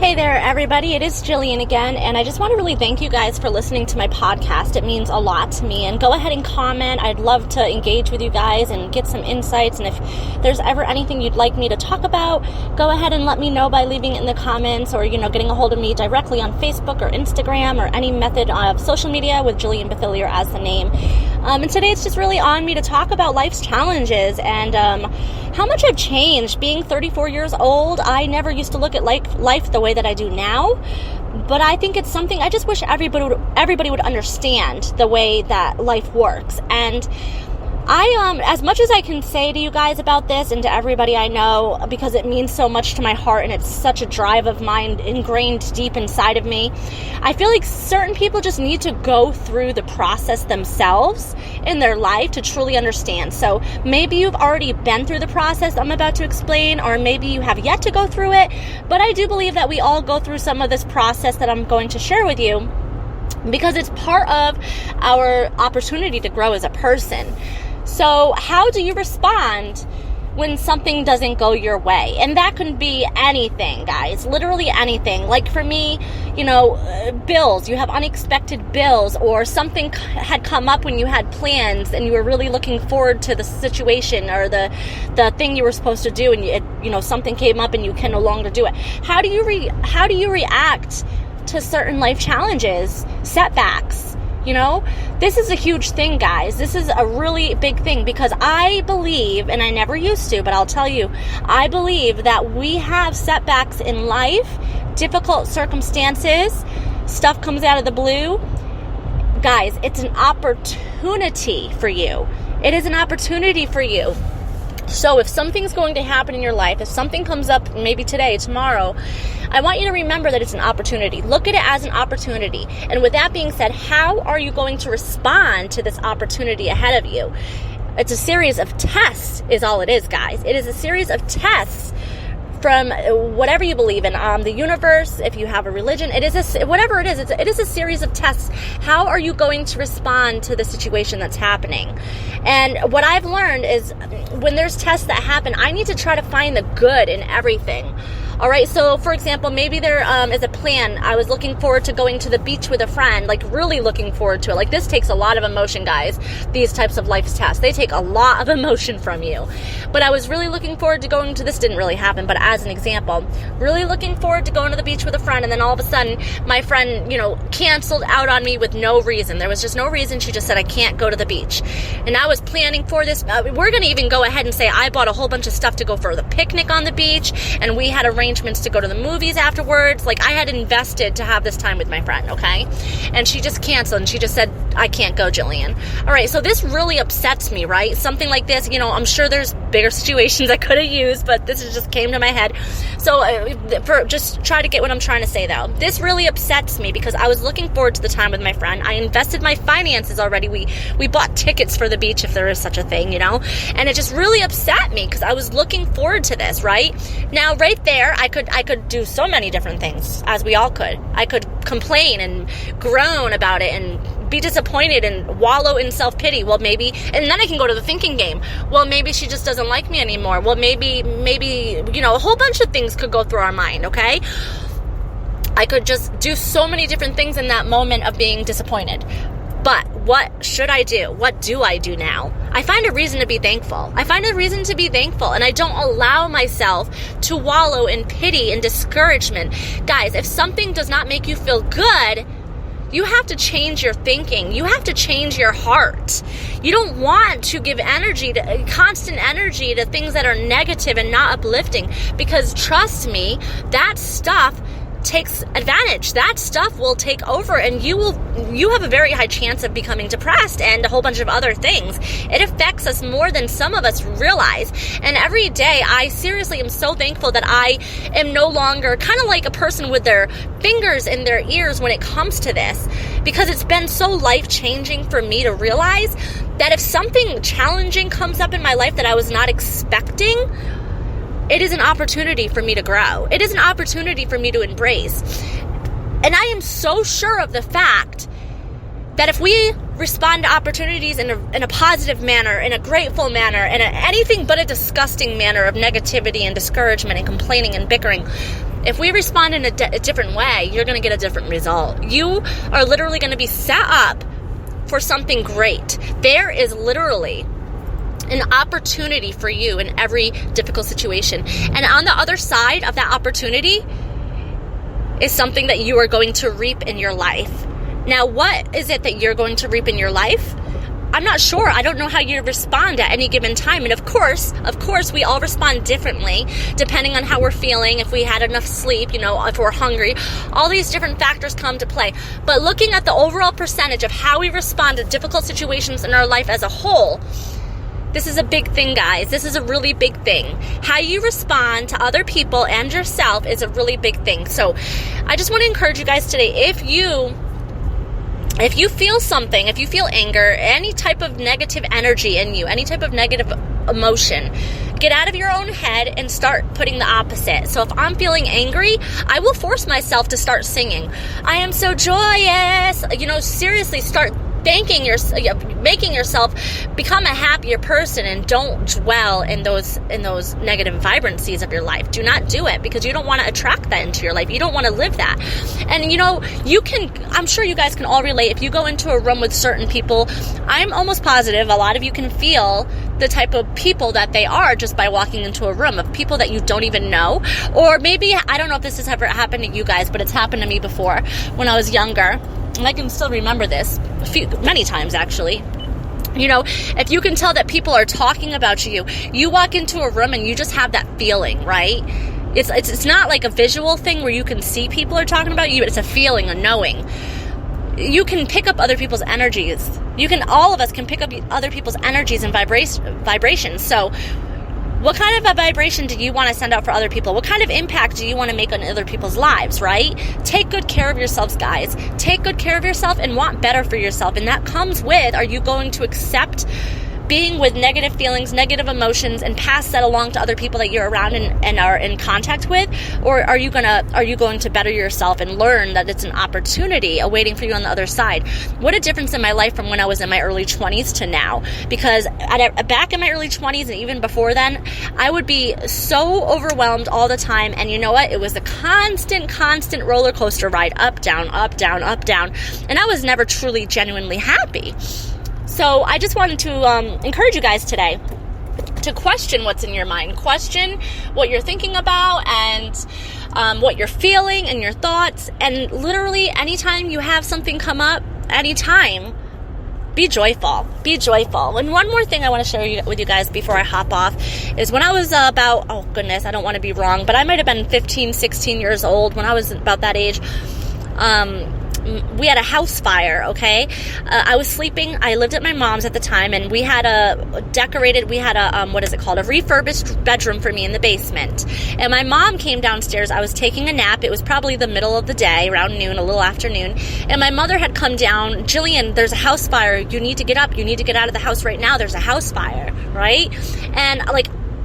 Hey there, everybody. It is Jillian again, and I just want to really thank you guys for listening to my podcast. It means a lot to me, and go ahead and comment. I'd love to engage with you guys and get some insights, and if there's ever anything you'd like me to talk about, go ahead and let me know by leaving it in the comments or, getting a hold of me directly on Facebook or Instagram or any method of social media with Jillian Bouthillier as the name. And today it's just really on me to talk about life's challenges and how much I've changed. Being 34 years old, I never used to look at life the way that I do now, but I think it's something I just wish everybody would understand the way that life works. And I, as much as I can say to you guys about this and to everybody I know, because it means so much to my heart and it's such a drive of mine ingrained deep inside of me, I feel like certain people just need to go through the process themselves in their life to truly understand. So maybe you've already been through the process I'm about to explain, or maybe you have yet to go through it, but I do believe that we all go through some of this process that I'm going to share with you because it's part of our opportunity to grow as a person. So how do you respond when something doesn't go your way? And that can be anything, guys, literally anything. Like for me, bills, you have unexpected bills, or something had come up when you had plans and you were really looking forward to the situation or the thing you were supposed to do, and something came up and you can no longer do it. How do you react to certain life challenges, setbacks? This is a huge thing, guys. This is a really big thing because I believe, and I never used to, but I'll tell you, I believe that we have setbacks in life, difficult circumstances, stuff comes out of the blue. Guys, it's an opportunity for you. It is an opportunity for you. So if something's going to happen in your life, if something comes up maybe today, tomorrow, I want you to remember that it's an opportunity. Look at it as an opportunity. And with that being said, how are you going to respond to this opportunity ahead of you? It's a series of tests is all it is, guys. It is a series of tests from whatever you believe in, the universe, if you have a religion, it is a series of tests. How are you going to respond to the situation that's happening? And what I've learned is when there's tests that happen, I need to try to find the good in everything. All right, so for example, maybe there is a plan. I was looking forward to going to the beach with a friend, like really looking forward to it. Like this takes a lot of emotion, guys. These types of life tests, they take a lot of emotion from you. But I was really looking forward to going to this. Didn't really happen, but as an example, really looking forward to going to the beach with a friend, and then all of a sudden, my friend, canceled out on me with no reason. There was just no reason. She just said, I can't go to the beach. And I was planning for this. We're going to even go ahead and say I bought a whole bunch of stuff to go for the picnic on the beach, and we had arrangements to go to the movies afterwards. Like I had invested to have this time with my friend, okay? And she just canceled, and she just said, I can't go, Jillian. All right, so this really upsets me, right? Something like this, I'm sure there's bigger situations I could have used, but this just came to my head. So just try to get what I'm trying to say, though. This really upsets me because I was looking forward to the time with my friend. I invested my finances already. We bought tickets for the beach, if there is such a thing, and it just really upset me because I was looking forward to this, right? Now, right there, I could do so many different things, as we all could. I could complain and groan about it and be disappointed and wallow in self-pity. Well, maybe, and then I can go to the thinking game. Well, maybe she just doesn't like me anymore. Well, maybe, a whole bunch of things could go through our mind, okay? I could just do so many different things in that moment of being disappointed. But what should I do? What do I do now? I find a reason to be thankful. And I don't allow myself to wallow in pity and discouragement. Guys, if something does not make you feel good, you have to change your thinking. You have to change your heart. You don't want to give constant energy to things that are negative and not uplifting, because trust me, that stuff takes advantage. That stuff will take over, and you have a very high chance of becoming depressed and a whole bunch of other things. It affects us more than some of us realize. And every day, I seriously am so thankful that I am no longer kind of like a person with their fingers in their ears when it comes to this, because it's been so life-changing for me to realize that if something challenging comes up in my life that I was not expecting, it is an opportunity for me to grow. It is an opportunity for me to embrace. And I am so sure of the fact that if we respond to opportunities in a positive manner, in a grateful manner, in anything but a disgusting manner of negativity and discouragement and complaining and bickering, If we respond in a different way, you're going to get a different result. You are literally going to be set up for something great. There is literally an opportunity for you in every difficult situation. And on the other side of that opportunity is something that you are going to reap in your life. Now, what is it that you're going to reap in your life? I'm not sure. I don't know how you respond at any given time. And of course, we all respond differently depending on how we're feeling, if we had enough sleep, if we're hungry. All these different factors come to play. But looking at the overall percentage of how we respond to difficult situations in our life as a whole, this is a big thing, guys. This is a really big thing. How you respond to other people and yourself is a really big thing. So I just want to encourage you guys today, if you feel something, if you feel anger, any type of negative energy in you, any type of negative emotion, get out of your own head and start putting the opposite. So if I'm feeling angry, I will force myself to start singing. I am so joyous. Seriously, start making yourself become a happier person, and don't dwell in those negative vibrancies of your life. Do not do it, because you don't want to attract that into your life. You don't want to live that. And I'm sure you guys can all relate. If you go into a room with certain people, I'm almost positive a lot of you can feel the type of people that they are just by walking into a room, of people that you don't even know. Or maybe, I don't know if this has ever happened to you guys, but it's happened to me before when I was younger. And I can still remember this many times, actually. If you can tell that people are talking about you, you walk into a room and you just have that feeling, right? It's not like a visual thing where you can see people are talking about you. It's a feeling, a knowing. You can pick up other people's energies. All of us can pick up other people's energies and vibrations. So what kind of a vibration do you want to send out for other people? What kind of impact do you want to make on other people's lives, right? Take good care of yourselves, guys. Take good care of yourself and want better for yourself. And that comes with, are you going to accept being with negative feelings, negative emotions, and pass that along to other people that you're around and are in contact with? Or are you going to better yourself and learn that it's an opportunity awaiting for you on the other side? What a difference in my life from when I was in my early 20s to now. Because back in my early 20s and even before then, I would be so overwhelmed all the time. And you know what? It was a constant roller coaster ride, up, down, up, down, up, down. And I was never truly, genuinely happy. So I just wanted to encourage you guys today to question what's in your mind. Question what you're thinking about and what you're feeling and your thoughts. And literally anytime you have something come up, anytime, be joyful. Be joyful. And one more thing I want to share with you guys before I hop off is when I was about, oh goodness, I don't want to be wrong, but I might have been 15, 16 years old when I was about that age. We had a house fire, okay? I was sleeping. I lived at my mom's at the time, and we had a refurbished bedroom for me in the basement. And my mom came downstairs. I was taking a nap. It was probably the middle of the day, around noon, a little after noon. And my mother had come down, Jillian, there's a house fire. You need to get up. You need to get out of the house right now. There's a house fire, right? And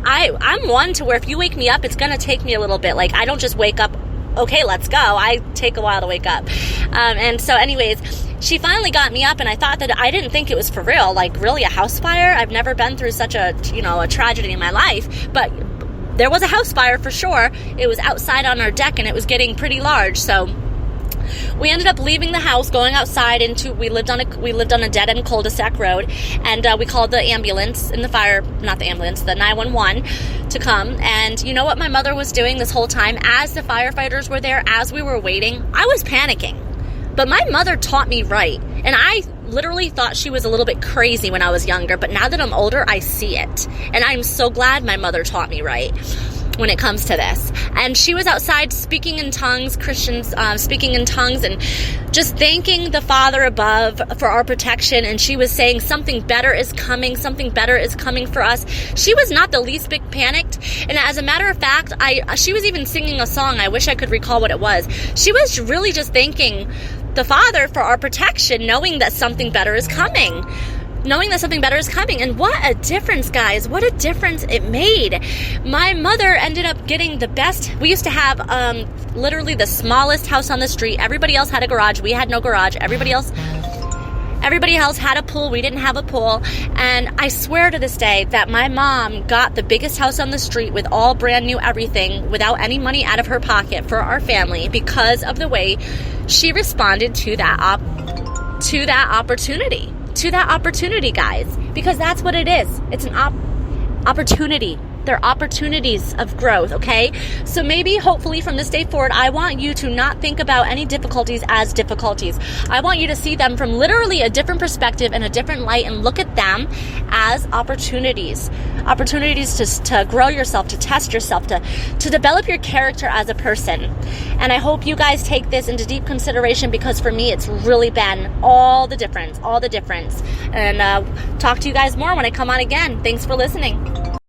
I'm one to where if you wake me up, it's going to take me a little bit. I don't just wake up, okay, let's go. I take a while to wake up. And so anyways, she finally got me up, and I thought that I didn't think it was for real. Really, a house fire? I've never been through such a tragedy in my life. But there was a house fire for sure. It was outside on our deck, and it was getting pretty large. So we ended up leaving the house, going outside we lived on a dead-end cul-de-sac road, and we called the ambulance and the 911 to come. And you know what my mother was doing this whole time? As the firefighters were there, as we were waiting, I was panicking. But my mother taught me right. And I literally thought she was a little bit crazy when I was younger, but now that I'm older, I see it. And I'm so glad my mother taught me right when it comes to this. And she was outside speaking in tongues, Christians speaking in tongues, and just thanking the Father above for our protection. And she was saying something better is coming for us. She was not the least bit panicked. And as a matter of fact, she was even singing a song. I wish I could recall what it was. She was really just thanking the Father for our protection, knowing that something better is coming. And what a difference, guys. What a difference it made. My mother ended up getting the best. We used to have literally the smallest house on the street. Everybody else had a garage. We had no garage. Everybody else Everybody else had a pool. We didn't have a pool. And I swear to this day that my mom got the biggest house on the street with all brand new everything without any money out of her pocket for our family because of the way she responded to that opportunity. To that opportunity, guys. Because that's what it is. It's an opportunity. They're opportunities of growth, okay? So maybe, hopefully, from this day forward, I want you to not think about any difficulties as difficulties. I want you to see them from literally a different perspective and a different light and look at them as opportunities. Opportunities to grow yourself, to test yourself, to develop your character as a person. And I hope you guys take this into deep consideration because for me, it's really been all the difference. And talk to you guys more when I come on again. Thanks for listening.